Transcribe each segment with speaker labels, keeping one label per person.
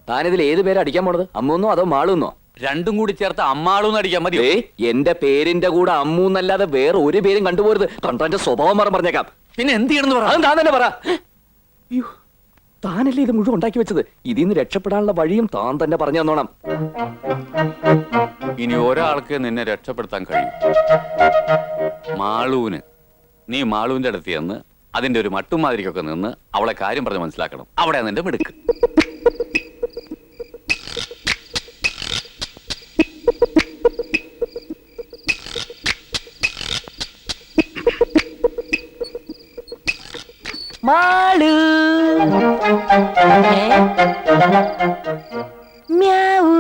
Speaker 1: താനിതിൽ ഏത് പേര് അടിക്കാൻ പോണത്? അമ്മൂന്നോ അതോ മാളൂന്നോ?
Speaker 2: രണ്ടും കൂടി ചേർത്ത് അമ്മാളൂന്ന് അടിക്കാൻ മതിയോ?
Speaker 1: എന്റെ പേരിന്റെ കൂടെ അമ്മൂന്നല്ലാതെ വേറെ ഒരു പേരും കണ്ടുപോരുത്. കണ്ടന്റെ സ്വഭാവം പറഞ്ഞേക്കാം.
Speaker 2: പിന്നെ എന്ത് ചെയ്യണമെന്ന് പറ.
Speaker 1: അതും താൻ തന്നെ പറ. താനല്ലേ ഇത് മുഴുവൻ ഉണ്ടാക്കി വെച്ചത്. ഇതിൽ നിന്ന് രക്ഷപ്പെടാനുള്ള വഴിയും താൻ തന്നെ പറഞ്ഞു തന്നോണം.
Speaker 2: ഇനി ഒരാൾക്ക് നിന്നെ രക്ഷപ്പെടുത്താൻ കഴിയും. മാളൂന്. നീ മാളൂന്റെ അടുത്ത് ചെന്ന് അതിന്റെ ഒരു മട്ടുമാതിരിക്കൊക്കെ നിന്ന് അവളെ കാര്യം പറഞ്ഞ് മനസ്സിലാക്കണം. അവിടെ നിന്റെ മിടുക്ക്.
Speaker 1: മാളു മ്യാവൂ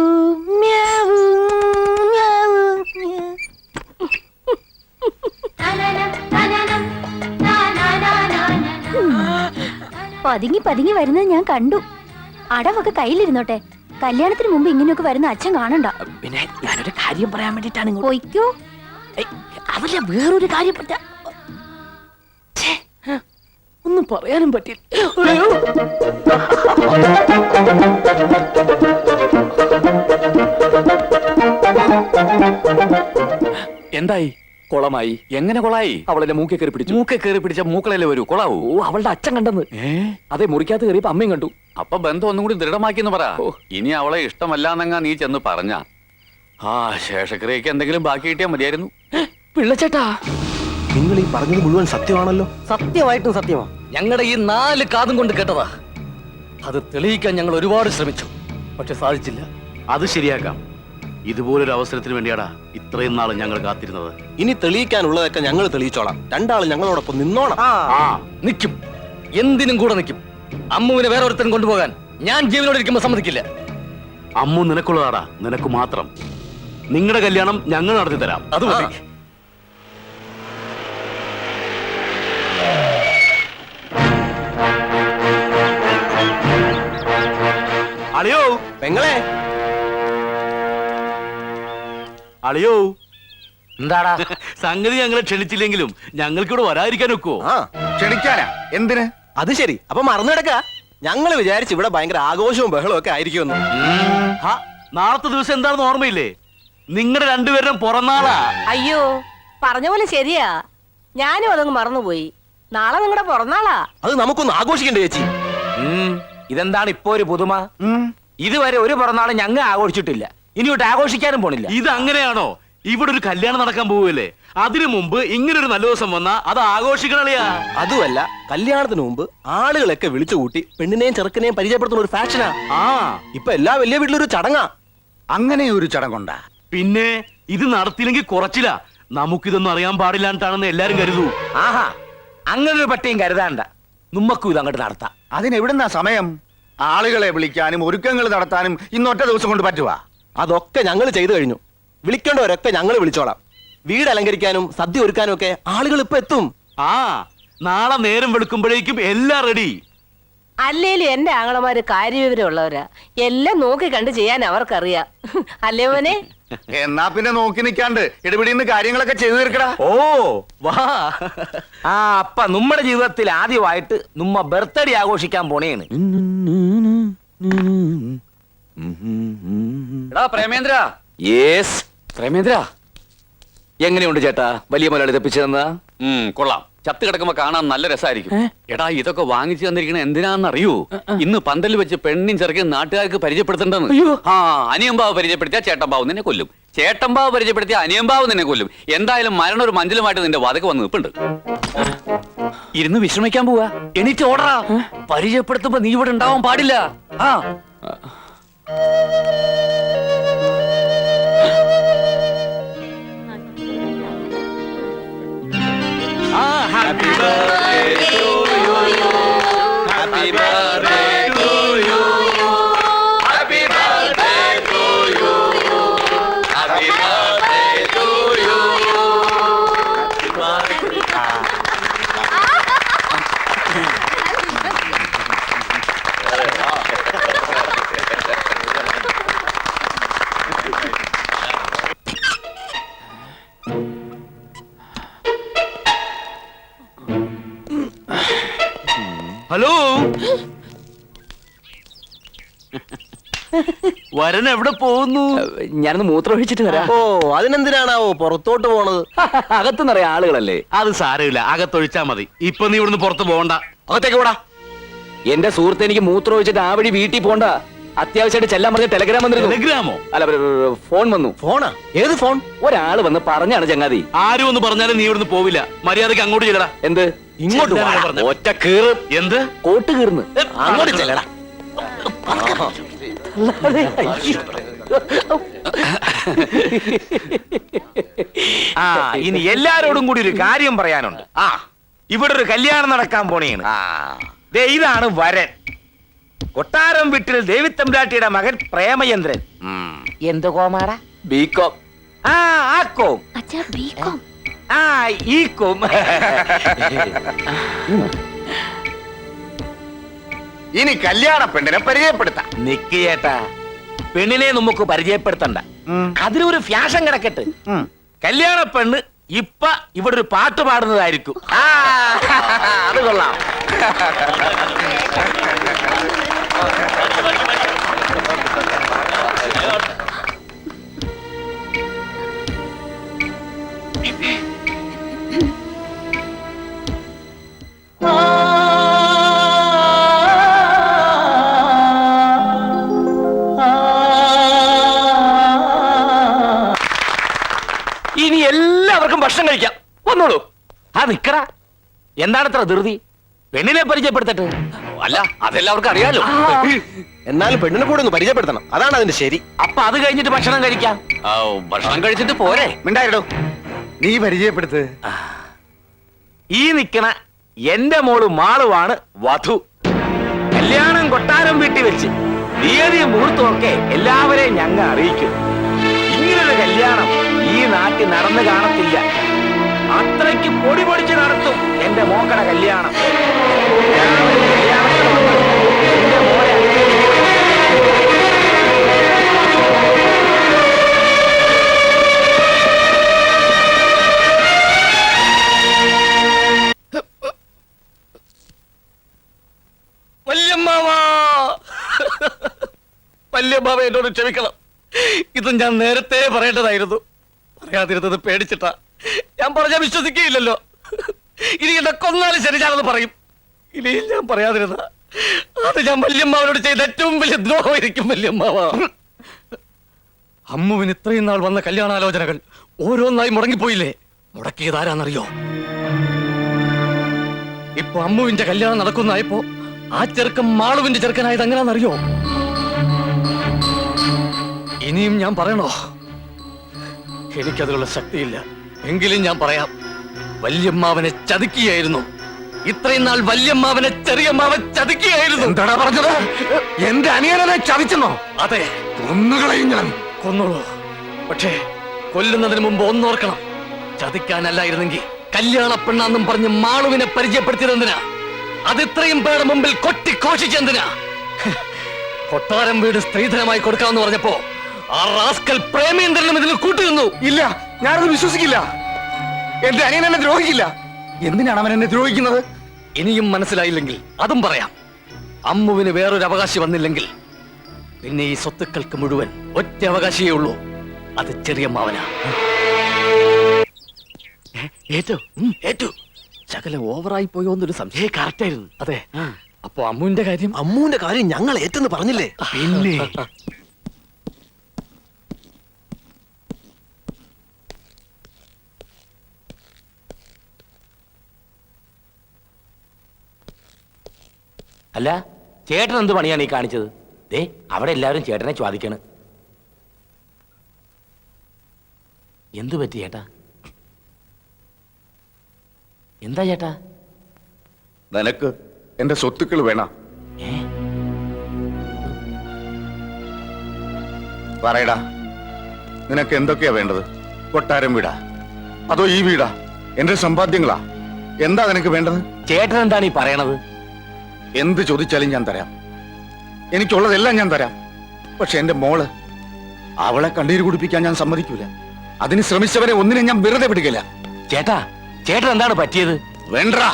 Speaker 1: മ്യാവൂ മ്യാവൂ.
Speaker 3: പതുങ്ങി പതുങ്ങി വരുന്നത് ഞാൻ കണ്ടു. അടവൊക്കെ കയ്യിലിരുന്നോട്ടെ. കല്യാണത്തിന് മുമ്പ് ഇങ്ങനെയൊക്കെ വരുന്ന അച്ഛൻ കാണണ്ട.
Speaker 1: പിന്നെ ഞാനൊരു കാര്യം പറയാൻ വേണ്ടിട്ടാണ്.
Speaker 3: പോയിക്കോ.
Speaker 1: അതല്ല, വേറൊരു കാര്യം പറ്റാ. ഒന്നും പറയാനും പറ്റില്ല.
Speaker 2: എന്തായി?
Speaker 1: കൊളമായി.
Speaker 2: എങ്ങനെ കൊളായി?
Speaker 1: അവളെന്നെ മൂക്കെ കയറി പിടിച്ചു.
Speaker 2: മൂക്കെ കയറി പിടിച്ച മൂക്കളല്ലേ വരൂ. കൊളാവൂ?
Speaker 1: ഓ, അവളുടെ അച്ഛൻ കണ്ടെന്ന്. അതെ, മുറിക്കകത്ത് കയറിയപ്പോ അമ്മയും കണ്ടു.
Speaker 2: അപ്പൊ ബന്ധം ഒന്നും കൂടി ദൃഢമാക്കിന്ന് പറ. ഇനി അവളെ ഇഷ്ടമല്ലാന്നെങ്ങാ നീ ചെന്ന് പറഞ്ഞ ശേഷക്രിയക്ക് എന്തെങ്കിലും ബാക്കി കിട്ടിയാൽ മതിയായിരുന്നു.
Speaker 1: പിള്ളച്ചേട്ടാ,
Speaker 4: നിങ്ങൾ ഈ പറഞ്ഞത് മുഴുവൻ സത്യമാണല്ലോ?
Speaker 1: സത്യമായിട്ടും സത്യമാ. ഞങ്ങളുടെ ഈ 4 കാതും കൊണ്ട് കേട്ടതാ. അത് തെളിയിക്കാൻ ഞങ്ങൾ ഒരുപാട് ശ്രമിച്ചു, പക്ഷെ സാധിച്ചില്ല.
Speaker 4: അത് ശരിയാക്കാം. ഇതുപോലൊരു അവസരത്തിന് വേണ്ടിയാടാ ഇത്രയും നാൾ ഞങ്ങൾ കാത്തിരുന്നത്.
Speaker 5: ഇനി തെളിയിക്കാനുള്ളതൊക്കെ ഞങ്ങൾ തെളിയിച്ചോളാം. രണ്ടാളും ഞങ്ങളോടൊപ്പം നിന്നോണം.
Speaker 1: നിൽക്കും, എന്തിനും കൂടെ നിൽക്കും. അമ്മുവിനെ വേറെ ഒരുത്തൻ കൊണ്ടുപോകാൻ ഞാൻ ജീവനോട് ഇരിക്കുമ്പോ സമ്മതിക്കില്ല.
Speaker 4: അമ്മു നിനക്കുള്ളതാടാ, നിനക്ക് മാത്രം. നിങ്ങളുടെ കല്യാണം ഞങ്ങൾ നടത്തി തരാം.
Speaker 1: അത് മതി.
Speaker 5: അളിയോ പെങ്ങളെ,
Speaker 4: അളിയോ.
Speaker 1: എന്താടാ
Speaker 4: സംഗതി ഞങ്ങളെ ക്ഷണിച്ചില്ലെങ്കിലും ഞങ്ങൾക്കിവിടെ വരാതിരിക്കാൻ ഒക്കുവോ?
Speaker 5: ക്ഷണിക്കാനാ? എന്തിന്? അത് ശരി, അപ്പൊ മറന്നു കിടക്ക. ഞങ്ങൾ വിചാരിച്ചു ഇവിടെ ഭയങ്കര ആഘോഷവും ബഹളവും ഒക്കെ ആയിരിക്കുമെന്ന്.
Speaker 4: നാളത്തെ ദിവസം എന്താണെന്ന് ഓർമ്മയില്ലേ? നിങ്ങളുടെ രണ്ടുപേരും പുറന്നാളാ.
Speaker 6: അയ്യോ, പറഞ്ഞ പോലെ ശരിയാ. ഞാനും അതങ്ങ് മറന്നുപോയി. നാളെ നിങ്ങളുടെ പിറന്നാളാ.
Speaker 5: അത് നമുക്കൊന്ന് ആഘോഷിക്കണ്ടേ ചേച്ചി?
Speaker 1: ഇതെന്താണ് ഇപ്പൊ ഒരു പുതുമ? ഇതുവരെ ഒരു പിറന്നാളും ഞങ്ങൾ ആഘോഷിച്ചിട്ടില്ല. ഇനിയോട്ട് ആഘോഷിക്കാനും പോണില്ല.
Speaker 4: ഇത് അങ്ങനെയാണോ? ഇവിടെ ഒരു കല്യാണം നടക്കാൻ പോവുകയല്ലേ? അതിനു മുമ്പ് ഇങ്ങനൊരു നല്ല ദിവസം വന്നാ അത് ആഘോഷിക്കണളിയാ.
Speaker 5: അതുമല്ല, കല്യാണത്തിന് മുമ്പ് ആളുകളൊക്കെ വിളിച്ചു കൂട്ടി പെണ്ണിനെയും ചെറുക്കനെയും പരിചയപ്പെടുത്തുന്ന ഒരു ഫാഷനാ. ഇപ്പൊ എല്ലാ വലിയ വീട്ടിലൊരു ചടങ്ങാ.
Speaker 7: അങ്ങനെ ഒരു ചടങ്ങുണ്ടാ?
Speaker 4: പിന്നെ ഇത് നടത്തിയില്ലെങ്കിൽ കുറച്ചില്ല. നമുക്കിതൊന്നും അറിയാൻ പാടില്ലാണ്ടാണെന്ന് എല്ലാരും കരുതൂ.
Speaker 1: ആഹാ, അങ്ങനെ ഒരു പട്ടിയും കരുതാണ്ട. നമ്മക്കും ഇത് അങ്ങോട്ട് നടത്താം.
Speaker 7: അതിനെവിടുന്നാ സമയം? ആളുകളെ വിളിക്കാനും ഒരുക്കങ്ങൾ നടത്താനും ഇന്നൊറ്റ ദിവസം കൊണ്ട് പറ്റുവാ?
Speaker 5: അതൊക്കെ ഞങ്ങൾ ചെയ്തു കഴിഞ്ഞു. വിളിക്കേണ്ടവരൊക്കെ ഞങ്ങൾ വിളിച്ചോളാം. വീട് അലങ്കരിക്കാനും സദ്യ ഒരുക്കാനും ഒക്കെ ആളുകൾ ഇപ്പൊ എത്തും.
Speaker 4: നാളെ നേരം വെളുക്കുമ്പോഴേക്കും എല്ലാം റെഡി.
Speaker 6: അല്ലേലും എന്റെ ആങ്ങളമാര് കാര്യവിവരമുള്ളവരാ. എല്ലാം നോക്കി കണ്ട് ചെയ്യാൻ അവർക്കറിയാം. അല്ലേ മോനെ?
Speaker 7: എന്നാ പിന്നെ നോക്കി നിൽക്കാണ്ട് ഇടപെടിന്ന് കാര്യങ്ങളൊക്കെ ചെയ്തു തീർക്കടാ.
Speaker 1: ഓ വാ. അപ്പ നമ്മുടെ ജീവിതത്തിൽ ആദ്യമായിട്ട് നമ്മ ബർത്ത്ഡേ ആഘോഷിക്കാൻ പോണേന്ന്.
Speaker 2: പ്രേമേന്ദ്ര.
Speaker 1: യെസ് പ്രേമേന്ദ്ര, എങ്ങനെയുണ്ട് ചേട്ടാ വലിയ മുതലാളി തപ്പിച്ചതെന്നാ?
Speaker 2: കൊള്ളാം. ചത്ത് കിടക്കുമ്പോ കാണാൻ നല്ല രസമായിരിക്കും. എടാ, ഇതൊക്കെ വാങ്ങിച്ചു തന്നിരിക്കണ എന്തിനാന്നറിയൂ? ഇന്ന് പന്തൽ വെച്ച് പെണ്ണിൻ ചെറുക്കൻ നാട്ടുകാർക്ക് പരിചയപ്പെടുത്തേണ്ടെന്ന്. അനിയമ്പാവ് പരിചയപ്പെടുത്തിയാ ചേട്ടമ്പാവ് നിന്നെ കൊല്ലും. ചേട്ടമ്പാവ് പരിചയപ്പെടുത്തിയാ അനിയമ്പാവ് നിന്നെ കൊല്ലും. എന്തായാലും മരണം ഒരു മഞ്ചലുമായിട്ട് നിന്റെ വാതക വന്ന് നിൽപ്പുണ്ട്. ഇരുന്ന് വിശ്രമിക്കാൻ പോവാ. എനിക്ക് ഓർഡറാ. പരിചയപ്പെടുത്തുമ്പോ നീ ഇവിടെ ഉണ്ടാവാൻ പാടില്ല. Happy birthday to you. Happy birthday to you. Happy birthday to you. Happy birthday to you.
Speaker 4: വരൻ എവിടെ പോകുന്നു?
Speaker 5: ഞാനൊന്ന് മൂത്രം ഒഴിച്ചിട്ട് വരാം. ഓ അതിനെന്തിനാണാവോ പുറത്തോട്ട് പോണത്? അകത്തുനിറയെ ആളുകളല്ലേ.
Speaker 4: അത് സാരമില്ല, അകത്തൊഴിച്ചാ മതി. ഇപ്പൊ നീ ഇവിടുന്ന് പുറത്ത് പോകണ്ട.
Speaker 5: അകത്തേക്ക് പോടാ. എന്റെ സുഹൃത്ത് എനിക്ക് മൂത്രം ഒഴിച്ചിട്ട് ആ വഴി വീട്ടിൽ പോണ്ട. അത്യാവശ്യമായിട്ട് ചെല്ലാൻ പറഞ്ഞ ടെലഗ്രാം വന്നിരുന്നു.
Speaker 4: ടെലഗ്രാമോ?
Speaker 5: അല്ല ഫോൺ വന്നു. ഫോണാ? ഏത് ഫോൺ? ഒരാള് വന്ന് പറഞ്ഞാണ് ചങ്ങാതി.
Speaker 4: ആരും ഒന്ന് പറഞ്ഞാലും നീ ഇവിടുന്ന് പോവില്ല. മര്യാദക്ക് അങ്ങോട്ട് ചെല്ലടാ.
Speaker 5: എന്ത്? ഇങ്ങോട്ട്
Speaker 4: ചെല്ലാനാണ്
Speaker 5: വാടാ.
Speaker 4: പറഞ്ഞത്.
Speaker 5: ഒറ്റ കീറ്.
Speaker 4: എന്ത്?
Speaker 5: കോട്ട് കീർന്ന് അങ്ങോട്ട് ചെല്ലടാ.
Speaker 8: ആ ഇനി എല്ലാരോടും കൂടി ഒരു കാര്യം പറയാനുണ്ട്. ഇവിടെ ഒരു കല്യാണം നടക്കാൻ പോണേണ്. ദേ ഇതാണ് വരൻ. കൊട്ടാരം വീട്ടിൽ ദേവിത്തമ്പ്രാട്ടിയുടെ മകൻ പ്രേമചന്ദ്രൻ. എന്ത് കോമാട?
Speaker 5: ബികോം.
Speaker 8: ആ കോം.
Speaker 3: അച്ഛാ ബികോം.
Speaker 8: ആ ഈ കോം.
Speaker 7: ഇനി കല്യാണ പെണ്ണിനെ പരിചയപ്പെടുത്താം.
Speaker 8: നിക്ക് ചേട്ടാ, പെണ്ണിനെ നമുക്ക് പരിചയപ്പെടുത്തണ്ട. അതിനൊരു ഫ്യാഷൻ കിടക്കട്ടെ. കല്യാണ പെണ്ണ് ഇപ്പൊ ഇവിടെ ഒരു പാട്ട് പാടുന്നതായിരിക്കും. അത് കൊള്ളാം.
Speaker 5: ഇനി എല്ലാവർക്കും ഭക്ഷണം കഴിക്കാം. വന്നോളൂ.
Speaker 8: നിക്കടാ, എന്താണ് ഇത്ര ധൃതി? പെണ്ണിനെ പരിചയപ്പെടുത്തട്ടെ.
Speaker 2: അല്ല അതെല്ലാവർക്കും അറിയാലോ.
Speaker 5: എന്നാലും പെണ്ണിനെ കൂടെ ഒന്ന് പരിചയപ്പെടുത്തണം. അതാണ് അതിന്റെ ശരി.
Speaker 8: അപ്പൊ അത് കഴിഞ്ഞിട്ട് ഭക്ഷണം കഴിക്കാം.
Speaker 2: ഭക്ഷണം കഴിച്ചിട്ട് പോരെ.
Speaker 7: മിണ്ടായിടോ, നീ പരിചയപ്പെടുത്ത്.
Speaker 8: ഈ നിക്കണ എന്റെ മോള് മാളുവാണ് വധു. കല്യാണം കൊട്ടാരം വീട്ടിൽ വെച്ച് തീയതിയും മുഹൂർത്തവും ഒക്കെ എല്ലാവരെയും ഞങ്ങൾ അറിയിക്കും. ഇങ്ങനൊരു കല്യാണം ഈ നാട്ടിൽ നടന്നു കാണത്തില്ല. അത്രയ്ക്ക് പൊടി പൊടിച്ച് നടത്തും എന്റെ മോക്കടെ കല്യാണം. എല്ലാവരും കല്യാണത്തിന് വന്ന് എന്റെ മോളെ
Speaker 1: വല്യമ്മാവ എന്നോട് ക്ഷമിക്കണം. ഇത് ഞാൻ നേരത്തെ പറയേണ്ടതായിരുന്നു. പറയാതിരുന്നത് പേടിച്ചിട്ടാ. ഞാൻ പറഞ്ഞാൽ വിശ്വസിക്കുകയില്ലല്ലോ. ഇനി എന്നെ കൊന്നാലും ശരി ഞാനത് പറയും. ഇനിയും ഞാൻ പറയാതിരുന്ന അത് ഞാൻ വല്യമ്മാവനോട് ചെയ്ത ഏറ്റവും വലിയ ദ്രോഹമായിരിക്കും. വല്യമ്മാവ, അമ്മുവിന് ഇത്രയും നാൾ വന്ന കല്യാണാലോചനകൾ ഓരോന്നായി മുടങ്ങിപ്പോയില്ലേ? മുടക്കിയത് ആരാന്നറിയോ? ഇപ്പൊ അമ്മുവിന്റെ കല്യാണം നടക്കുന്നതായപ്പോ ആ ചെറുക്കൻ മാളുവിന്റെ ചെറുക്കനായത് എങ്ങനെയാണെന്നറിയോ? ഇനിയും ഞാൻ പറയണോ? എനിക്കതിനുള്ള ശക്തിയില്ല. എങ്കിലും ഞാൻ പറയാം. വല്യമ്മാവനെ ചതിക്കുകയായിരുന്നു. ഇത്രയും നാൾ വല്യമ്മാവനെ ചെറിയമ്മാവൻ ചതിക്കുകയായിരുന്നു.
Speaker 7: എന്താടാ പറഞ്ഞത്? എന്റെ അനിയനെ ചതിച്ചെന്നോ?
Speaker 1: അതെ,
Speaker 7: കൊന്നുകളയും ഞാൻ.
Speaker 1: കൊന്നോളൂ. പക്ഷേ കൊല്ലുന്നതിന് മുമ്പ് ഒന്നോർക്കണം. ചതിക്കാനല്ലായിരുന്നെങ്കിൽ കല്യാണ പെണ്ണാന്നും പറഞ്ഞ് മാളുവിനെ പരിചയപ്പെടുത്തിയതെന്തിനാ? അത് ഇത്രയും പേരുടെ മുമ്പിൽ കൊട്ടിഘോഷിച്ചെന്തിനാ? കൊട്ടാരം വീട് സ്ത്രീധനമായി കൊടുക്കാമെന്ന് പറഞ്ഞപ്പോ ആ റാസ്കൽ പ്രേമേന്ദ്രനും ഇതിന് കൂട്ടുനിന്നു.
Speaker 7: ഇല്ല, ഞാനത് വിശ്വസിക്കില്ല. എന്റെ അനിയൻ എന്നെ ദ്രോഹിക്കില്ല. എന്തിനാണ് അവൻ എന്നെ ദ്രോഹിക്കുന്നത്?
Speaker 1: ഇനിയും മനസ്സിലായില്ലെങ്കിൽ അതും പറയാം. അമ്മുവിന് വേറൊരു അവകാശി വന്നില്ലെങ്കിൽ പിന്നെ ഈ സ്വത്തുക്കൾക്ക് മുഴുവൻ ഒറ്റ അവകാശിയേ ഉള്ളൂ. അത് ചെറിയമ്മാവനാ. ഏറ്റു ശകലം ഓവറായി പോയോ എന്നൊരു സംശയം. കറക്റ്റായിരുന്നു. അതെ. അപ്പൊ അമ്മുവിന്റെ കാര്യം?
Speaker 5: അമ്മുവിന്റെ കാര്യം ഞങ്ങൾ ഏറ്റെന്ന് പറഞ്ഞില്ലേ?
Speaker 1: പിന്നെ
Speaker 8: അല്ല, ചേട്ടൻ എന്ത് പണിയാണ് ഈ കാണിച്ചത്? ദേ അവിടെ എല്ലാവരും ചേട്ടനെ ചോദിക്കണ്. എന്തു പറ്റി ചേട്ടാ? എന്താ ചേട്ടാ?
Speaker 7: നിനക്ക് എന്റെ സ്വത്തുക്കൾ വേണം. പറയടാ, നിനക്ക് എന്തൊക്കെയാ വേണ്ടത്? കൊട്ടാരം വീടാ, അതോ ഈ വീടാ? എന്റെ സമ്പാദ്യങ്ങളാ? എന്താ നിനക്ക് വേണ്ടത്?
Speaker 8: ചേട്ടൻ എന്താണ് ഈ പറയണത്?
Speaker 7: എന്ത് ചോദിച്ചാലും ഞാൻ തരാം. എനിക്കുള്ളതെല്ലാം ഞാൻ തരാം. പക്ഷെ എന്റെ മോള്, അവളെ കണ്ണീര് കുടിപ്പിക്കാൻ ഞാൻ സമ്മതിക്കൂല. അതിന് ശ്രമിച്ചവരെ ഒന്നിനെ ഞാൻ വെറുതെ വിടുകയില്ല.
Speaker 8: ചേട്ടാ, ചേട്ടൻ എന്താണ് പറ്റിയത്?
Speaker 7: വേണ്ടാ,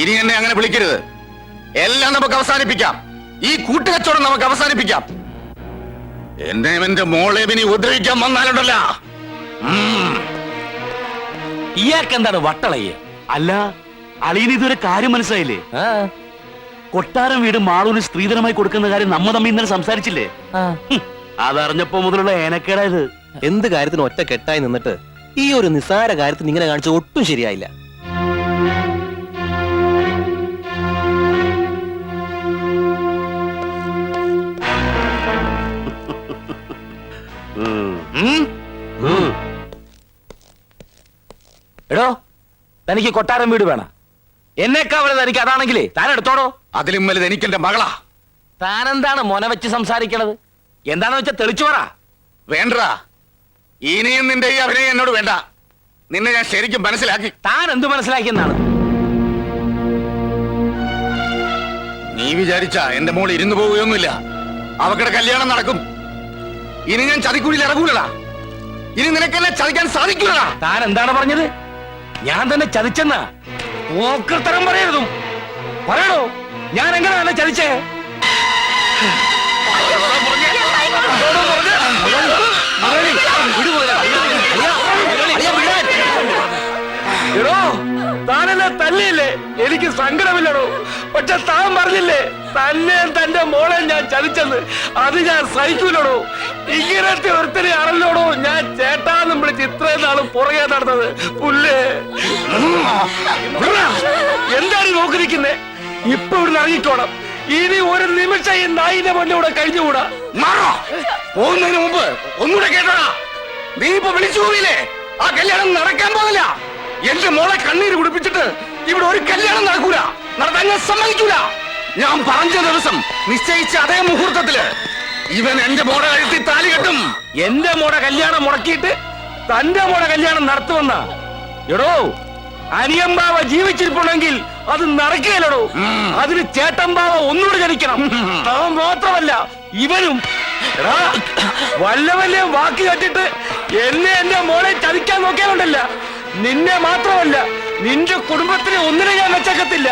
Speaker 7: ഇനി എന്നെ അങ്ങനെ വിളിക്കരുത്. എല്ലാം നമുക്ക് അവസാനിപ്പിക്കാം. ഈ കൂട്ടുകച്ചവടം നമുക്ക് അവസാനിപ്പിക്കാം. എന്നെ എന്റെ മോളെ ഇനി ഉപദ്രവിക്കാൻ വന്നാലുണ്ടല്ല.
Speaker 8: ഇയാൾക്ക് എന്താണ് വട്ടളയെ?
Speaker 4: അല്ല, അളിയന് ഇതൊരു കാര്യം മനസ്സിലായില്ലേ? കൊട്ടാരം വീട് മാളൂന് സ്ത്രീധനമായി കൊടുക്കുന്ന കാര്യം നമ്മ തമ്മിൽ ഇന്നലെ സംസാരിച്ചില്ലേ? അതറിഞ്ഞപ്പോ മുതലുള്ള ഏനക്കേടായത്.
Speaker 5: എന്ത് കാര്യത്തിന് ഒറ്റ കെട്ടായി നിന്നിട്ട് ഈ ഒരു നിസ്സാര കാര്യത്തിന് ഇങ്ങനെ കാണിച്ച ഒട്ടും ശരിയായില്ല.
Speaker 8: എടോ, തനിക്ക് കൊട്ടാരം വീട് വേണം. എന്നെക്കാവലെ തനിക്ക് അതാണെങ്കിലേ താൻ എടുത്തോടോ.
Speaker 7: അതിലും വലുത് എനിക്ക് എന്റെ മകളാ.
Speaker 8: താനെന്താണ് മൊന വെച്ച് സംസാരിക്കണത്? എന്താണെന്ന് വെച്ചാൽ തെളിച്ചു പറ.
Speaker 7: വേണ്ടാ, ഇനിയും നിന്റെ ഈ അഭിനയം എന്നോട് വേണ്ട. നിന്നെ ഞാൻ ശരിക്കും മനസ്സിലാക്കി.
Speaker 8: താൻ എന്ത് മനസ്സിലാക്കിയെന്നാണ്?
Speaker 7: നീ വിചാരിച്ച എന്റെ മോൾ ഇരുന്നു പോവുകയൊന്നുമില്ല. അവക്കടെ കല്യാണം നടക്കും. ഇനി ഞാൻ ചതിക്കുഴിയിൽ ഇറങ്ങൂലടാ. ഇനി നിനക്കെന്നെ ചതിക്കാൻ സാധിക്കൂലടാ.
Speaker 8: താൻ എന്താണ് പറഞ്ഞത്? ഞാൻ തന്നെ ചതിച്ചെന്നാ? ഓക്കർത്തരം പറയരുതും. പറയണോ, ഞാൻ എങ്ങനെയാണ് ചതിച്ചേ? എടോ, താനെന്നെ തല്ലിയില്ലേ? എനിക്ക് സങ്കടമില്ലടോ. പക്ഷെ താൻ പറഞ്ഞില്ലേ തന്നെ തന്റെ മോളെ ഞാൻ ചതിച്ചെന്ന്? അത് ഞാൻ സഹിക്കൂലടോ. ഇങ്ങനത്തെ ഒരുത്തനെയാണല്ലോടോ ഞാൻ ചേട്ടാന്നും വിളിച്ച് ഇത്രയും നാളും പുറകെ നടന്നത്. പുല്ലേ, എന്താണ് നോക്കി നിൽക്കുന്നേ? ഇപ്പൊ ഇവിടുന്ന് ഇറങ്ങിക്കോണം. ഇനി ഒരു നിമിഷം ഈ നായിന്റെ മുന്നിലൂടെ കഴിഞ്ഞുകൂടാ.
Speaker 7: മാറോ, പോകുന്നതിന് മുമ്പ് ഒന്നുകൂടെ കേട്ടോടാ. നീ ഇപ്പൊ വിളിച്ചു പോയില്ലേ, ആ കല്യാണം നടക്കാൻ പോകില്ല. എന്റെ മോളെ കണ്ണീര് കുടിപ്പിച്ചിട്ട് ഇവിടെ ഒരു കല്യാണം നടക്കൂല, നടത്താൻ ഞാൻ സമ്മതിക്കൂല. ഞാൻ പറഞ്ഞ ദിവസം നിശ്ചയിച്ച അതേ മുഹൂർത്തത്തില് ഇവൻ എന്റെ മോളെ കഴുത്തി താലി കെട്ടും.
Speaker 8: എന്റെ മോടെ കല്യാണം മുടക്കിയിട്ട് തന്റെ മോടെ കല്യാണം നടത്തുമെന്ന? എടോ, അനിയമ്പാവ ജീവിച്ചിരിപ്പുണ്ടെങ്കിൽ അത് നടക്കുകയല്ലടോ. അതിന് ചേട്ടമ്പാവ ഒന്നുകൂടെ ജനിക്കണം. അവൻ മാത്രമല്ല ഇവനും. എടാ, വല്ല വല്ല വാക്ക് കേട്ടിട്ട് എന്നെ എന്റെ മോളെ ചതിക്കാൻ നോക്കിയാലുണ്ടല്ല, നിന്നെ മാത്രമല്ല നിന്റെ കുടുംബത്തിനെ ഒന്നിനെ ഞാൻ വെച്ചേക്കത്തില്ല.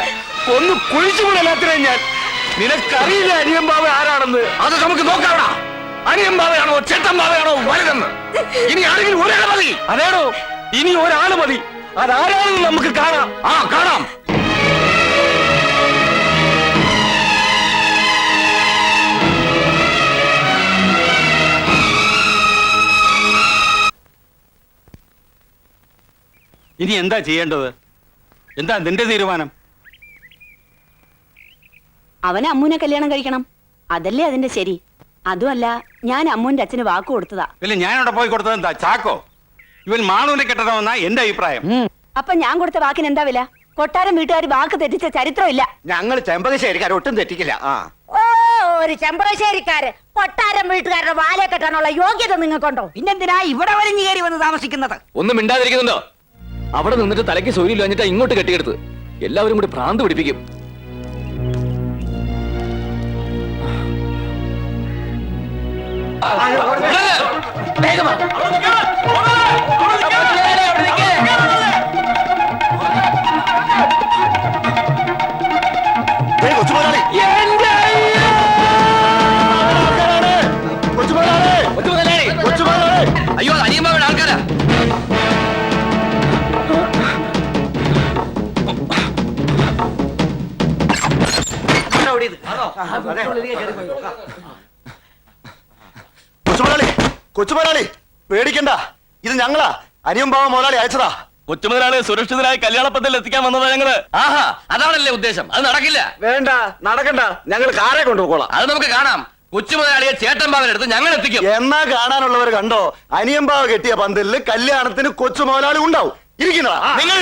Speaker 8: ഒന്ന് കുഴിച്ചുകൂടല്ലാത്തിനെ ഞാൻ. നിനക്കറിയില്ല അനിയമ്പാവ ആരാണെന്ന്.
Speaker 7: അത് നമുക്ക് നോക്കാവടാ. അനിയമ്പാവയാണോ ചേട്ടമ്പാവയാണോ വലുതെന്ന് ഇനി ആരെങ്കിലും ഒരാളെ മതി.
Speaker 8: അതേടോ, ഇനി ഒരാള് മതി. അതാരാണെന്ന് നമുക്ക് കാണാം.
Speaker 7: ആ, കാണാം.
Speaker 9: ഇനി എന്താ ചെയ്യേണ്ടത്? എന്താ നിന്റെ തീരുമാനം?
Speaker 10: അവന് അമ്മൂനെ കല്യാണം കഴിക്കണം, അതല്ലേ അതിന്റെ ശരി. അതുമല്ല, ഞാൻ അമ്മൂന്റെ അച്ഛന് വാക്ക് കൊടുത്തതാ.
Speaker 9: ഇല്ല, ഞാനവിടെ പോയി കൊടുത്തത് എന്താ ചാക്കോ? ഇവൻ മാണൂനെ കെട്ടണമെന്നാ എന്റെ അഭിപ്രായം.
Speaker 10: അപ്പൊ ഞാൻ കൊടുത്ത വാക്കിന് എന്താ വില? കൊട്ടാരം വീട്ടുകാർ വാക്ക് തെറ്റിച്ച ചരിത്രമില്ല.
Speaker 9: ഞങ്ങൾ ചെമ്പകശ്ശേരിക്കാർ ഒട്ടും തെറ്റിക്കില്ല.
Speaker 10: ഓ, ഒരു ചെമ്പകശ്ശേരിക്കാര് കൊട്ടാരം വീട്ടുകാരുടെ വാലെ കെട്ടാനുള്ള യോഗ്യത നിങ്ങൾക്കുണ്ടോ? പിന്നെന്തിനാ ഇവിടെ വലിഞ്ഞു കയറി വന്ന് താമസിക്കുന്നത്?
Speaker 1: ഒന്നും മിണ്ടാതിരിക്കുന്നുണ്ടോ? അവിടെ നിന്നിട്ട് തലയ്ക്ക് സൗകര്യം എന്നിട്ടാ ഇങ്ങോട്ട് കെട്ടിയെടുത്ത്. എല്ലാവരും കൂടി ഭ്രാന്ത് പിടിപ്പിക്കും. അയ്യോ, അനിയമ്മാവിടെ ആൾക്കാരാ.
Speaker 5: കൊച്ചുമുതലാളി പേടിക്കണ്ട, ഇത് ഞങ്ങളാ. അനിയമ്പാവ മുതലാളി അയച്ചതാ.
Speaker 4: കൊച്ചുമുതലാളി സുരക്ഷിതരായി കല്യാണപ്പന്തലിൽ എത്തിക്കാൻ വന്നതാ ഞങ്ങള്.
Speaker 1: ആഹാ, അതാണല്ലേ ഉദ്ദേശം. അത് നടക്കില്ല.
Speaker 8: വേണ്ട, നടക്കണ്ട. ഞങ്ങൾ കാറെ കൊണ്ടുപോകോളാം.
Speaker 1: അത് നമുക്ക് കാണാം. കൊച്ചുമുതലാളിയെ ചേട്ടമ്പാവനെടുത്ത് ഞങ്ങൾ എത്തിക്കും.
Speaker 5: എന്നാ കാണാനുള്ളവർ കണ്ടോ, അനിയമ്പാവ കെട്ടിയ പന്തലില് കല്യാണത്തിന് കൊച്ചു മുതലാളി ഉണ്ടാവും. ഇരിക്കുന്നതാ
Speaker 1: നിങ്ങൾ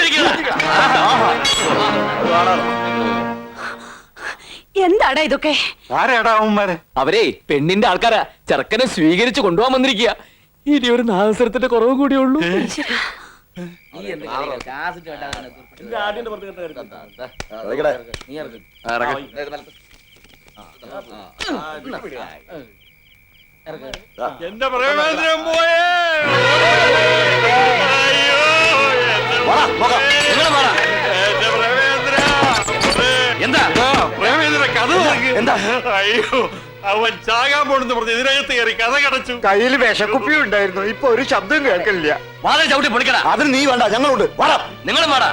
Speaker 10: എന്താടാ ഇതൊക്കെ?
Speaker 9: ആരാടാ അവന്മാര്?
Speaker 1: അവരെ പെണ്ണിന്റെ ആൾക്കാരാ. ചെറുക്കനെ സ്വീകരിച്ചു കൊണ്ടുപോകാൻ വന്നിരിക്കുക. ഇനി ഒരു നാസരത്തിന്റെ കുറവ് കൂടിയേ ഉള്ളൂ.
Speaker 8: എന്റെ പ്രേമേന്ദ്രൻ പോയേ.
Speaker 1: എന്താ
Speaker 8: പ്രേമേന്ദ്ര കഥ എന്താ? അയ്യോ,
Speaker 9: അവൻ ചാകാൻ പോണെന്ന് പറഞ്ഞ് ഇതിനകത്ത് കയറി കഥ കടച്ചു.
Speaker 7: കയ്യിൽ വിഷക്കുപ്പി ഉണ്ടായിരുന്നു, ഇപ്പൊ ഒരു ശബ്ദം കേൾക്കില്ല.
Speaker 1: വാതിൽ ചവിട്ടി പൊളിക്കടാ.
Speaker 5: അതിന് നീ വേണ്ട, ഞങ്ങളുണ്ട്. വാടാ.
Speaker 1: നിങ്ങളും വേടാ.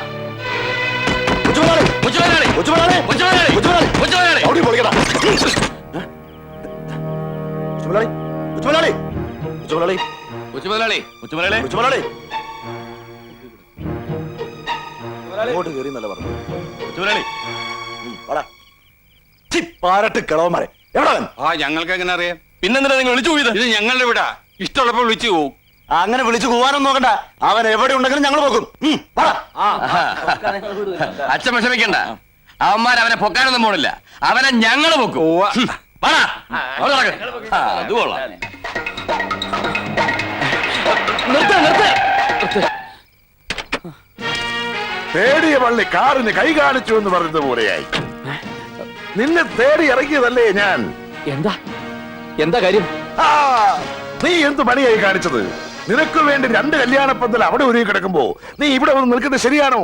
Speaker 5: കൊച്ചുമുതലാളി,
Speaker 1: കൊച്ചുമുതലാളി,
Speaker 5: കൊച്ചുമുതലാളി,
Speaker 1: കൊച്ചുമുതലാളി,
Speaker 5: കൊച്ചുമുതലാളി,
Speaker 1: കൊച്ചുമുതലാളി.
Speaker 5: ചവിട്ടി പൊളിക്കടാ. കൊച്ചുമുതലാളി, കൊച്ചുമുതലാളി, കൊച്ചുമുതലാളി,
Speaker 2: കൊച്ചുമുതലാളി,
Speaker 5: കൊച്ചുമുതലാളി, കൊച്ചുമുതലാളി. അങ്ങോട്ട് കയറി എന്നല്ല പറഞ്ഞു. കൊച്ചുമുതലാളി, വാടാ. ഛി, പാരട്ട് കിളവന്മാരെ. എവിടാ അവൻ?
Speaker 9: ആ ഞങ്ങൾക്ക് എങ്ങനെ അറിയാം?
Speaker 5: പിന്നെന്തിനാ നിങ്ങൾ വിളിച്ചു പോയത്?
Speaker 9: ഇത് ഞങ്ങളുടെ വീടാ, ഇഷ്ടമുള്ളപ്പോ വിളിച്ചു പോവും.
Speaker 5: അങ്ങനെ വിളിച്ചു പോവാനൊന്നും നോക്കണ്ട, അവൻ എവിടെ ഉണ്ടെങ്കിലും ഞങ്ങൾ നോക്കും. വാടാ.
Speaker 1: അച്ഛൻ വിഷമിക്കണ്ട, അവന്മാർ അവനെ പൊക്കാനൊന്നും പോണില്ല, അവനെ ഞങ്ങള് പൊക്കും. വാടാ, അവിടെ നടക്ക്. അത് കൊള്ളാം. നിർത്ത്, നിർത്ത്.
Speaker 7: തേടിയ പള്ളി കാറിന് കൈ കാണിച്ചു എന്ന് പറയുന്നത് പോലെയായി. നിന്നെ തേടി ഇറങ്ങിയതല്ലേ ഞാൻ.
Speaker 1: എന്താ എന്താ കാര്യം?
Speaker 7: ആ, നീ എന്ത് പണിയായി കാണിച്ചത്? നിനക്ക് വേണ്ടി 2 കല്യാണ പന്തൽ അവിടെ ഒരുങ്ങി കിടക്കുമ്പോ നീ ഇവിടെ വന്ന് നിൽക്കുന്നത് ശരിയാണോ?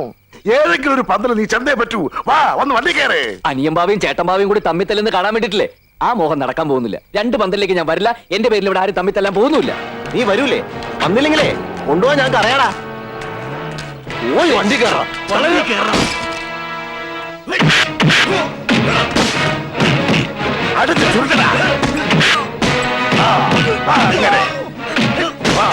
Speaker 7: ഏതെങ്കിലും ഒരു പന്തൽ നീ ചെന്നേ പറ്റൂ. വാ, വന്ന് വണ്ടി കയറേ.
Speaker 1: അനിയമ്പാവയും ചേട്ടമ്പാവയും കൂടി തമ്മിൽ തല്ലെന്ന് കാണാൻ വേണ്ടിട്ടില്ലേ? ആ മോഹം നടക്കാൻ പോകുന്നില്ല. 2 പന്തലിലേക്ക് ഞാൻ വരില്ല. എന്റെ പേരിൽ ഇവിടെ ആരും തമ്മിൽ തല്ലാൻ പോകുന്നില്ല.
Speaker 5: നീ വരൂലേ? വന്നില്ലെങ്കിലേ കൊണ്ടുപോവാൻ ഞങ്ങൾക്ക് അറിയാടാ. ഓയ് വണ്ടി കയറാം.
Speaker 4: വളരെ കേറാം.
Speaker 7: അടുത്ത് ചുരുക്കടാ. ആ, വാ, ഇങ്ങനെ. വാ.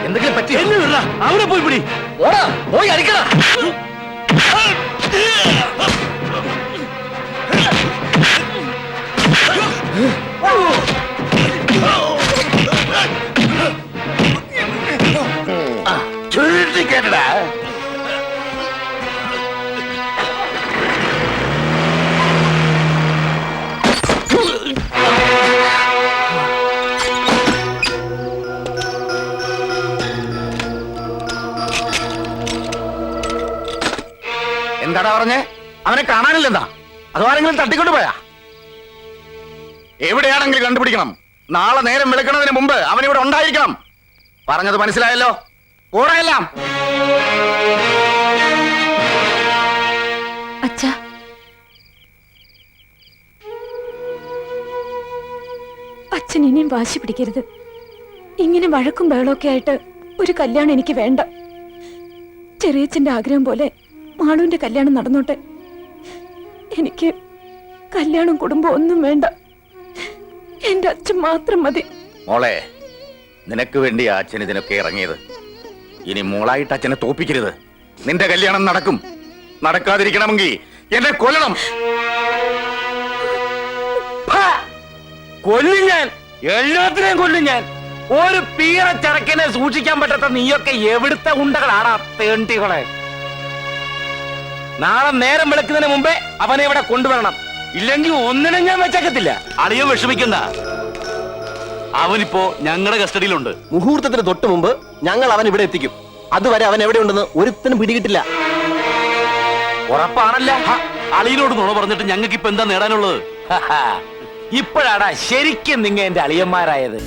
Speaker 1: എന്തെങ്കിലും പറ്റിയോ?
Speaker 4: എന്നെ വിടടാ, അവനെ പോയി പിടി.
Speaker 1: ഓടാ, പോയി അടിക്കടാ.
Speaker 7: ചുരുട്ടി കേട്ടടാ.
Speaker 5: എന്താടാ പറഞ്ഞേ? അവനെ കാണാനില്ലെന്താ? അതോ ആരെങ്കിലും തട്ടിക്കൊണ്ട് പോയാ? എവിടെയാണെങ്കിലും കണ്ടുപിടിക്കണം. നാളെ നേരം വിളിക്കുന്നതിന് മുമ്പ് അവൻ ഇവിടെ ഉണ്ടായിരിക്കണം. പറഞ്ഞത് മനസ്സിലായല്ലോ? ഓടെല്ലാം.
Speaker 3: അച്ഛാ, അച്ഛൻ ഇനിയും വാശി പിടിക്കരുത്. ഇങ്ങനെ വഴക്കും ബഹളമൊക്കെ ആയിട്ട് ഒരു കല്യാണം എനിക്ക് വേണ്ട. ചെറിയച്ഛന്റെ ആഗ്രഹം പോലെ മാളുവിന്റെ കല്യാണം നടന്നോട്ടെ. എനിക്ക് കല്യാണം കുടുംബം ഒന്നും വേണ്ട. എന്റെ അച്ഛൻ മാത്രം മതി.
Speaker 5: മോളെ, നിനക്ക് വേണ്ടി അച്ഛൻ ഇതിനൊക്കെ ഇറങ്ങിയത്. ഇനി മോളായിട്ട് അച്ഛനെ തോപ്പിക്കരുത്. നിന്റെ കല്യാണം നടക്കും. നടക്കാതിരിക്കണമെങ്കിൽ എന്നെ കൊല്ലണം.
Speaker 8: കൊല്ലും ഞാൻ, എല്ലാത്തിനെയും കൊല്ലും ഞാൻ. ഒരു പീറ ചരക്കിനെ സൂക്ഷിക്കാൻ പറ്റാത്ത നീയൊക്കെ എവിടുത്തെ ഉണ്ടകളാടാ തേണ്ടികളെ. നാളെ നേരം വെളുക്കുന്നതിന് മുമ്പേ അവനെ ഇവിടെ കൊണ്ടുവരണം. ഇല്ലെങ്കിൽ ഒന്നിനും ഞാൻ വെച്ചേക്കത്തില്ല.
Speaker 4: അളിയൻ വിഷമിക്കണ്ട, അവനിപ്പോ ഞങ്ങളുടെ കസ്റ്റഡിയിലുണ്ട്.
Speaker 5: മുഹൂർത്തത്തിന് തൊട്ട് മുമ്പ് ഞങ്ങൾ അവൻ ഇവിടെ എത്തിക്കും. അതുവരെ അവൻ എവിടെയുണ്ടെന്ന് ഒരുത്തനും പിടികിട്ടില്ല.
Speaker 8: ഉറപ്പാണല്ല?
Speaker 4: അളിയനോട് നുണ പറഞ്ഞിട്ട് ഞങ്ങൾക്ക് ഇപ്പൊ എന്താ നേടാനുള്ളത്?
Speaker 8: ഇപ്പോഴാടാ ശരിക്കും നിങ്ങ എന്റെ അളിയന്മാരായത്.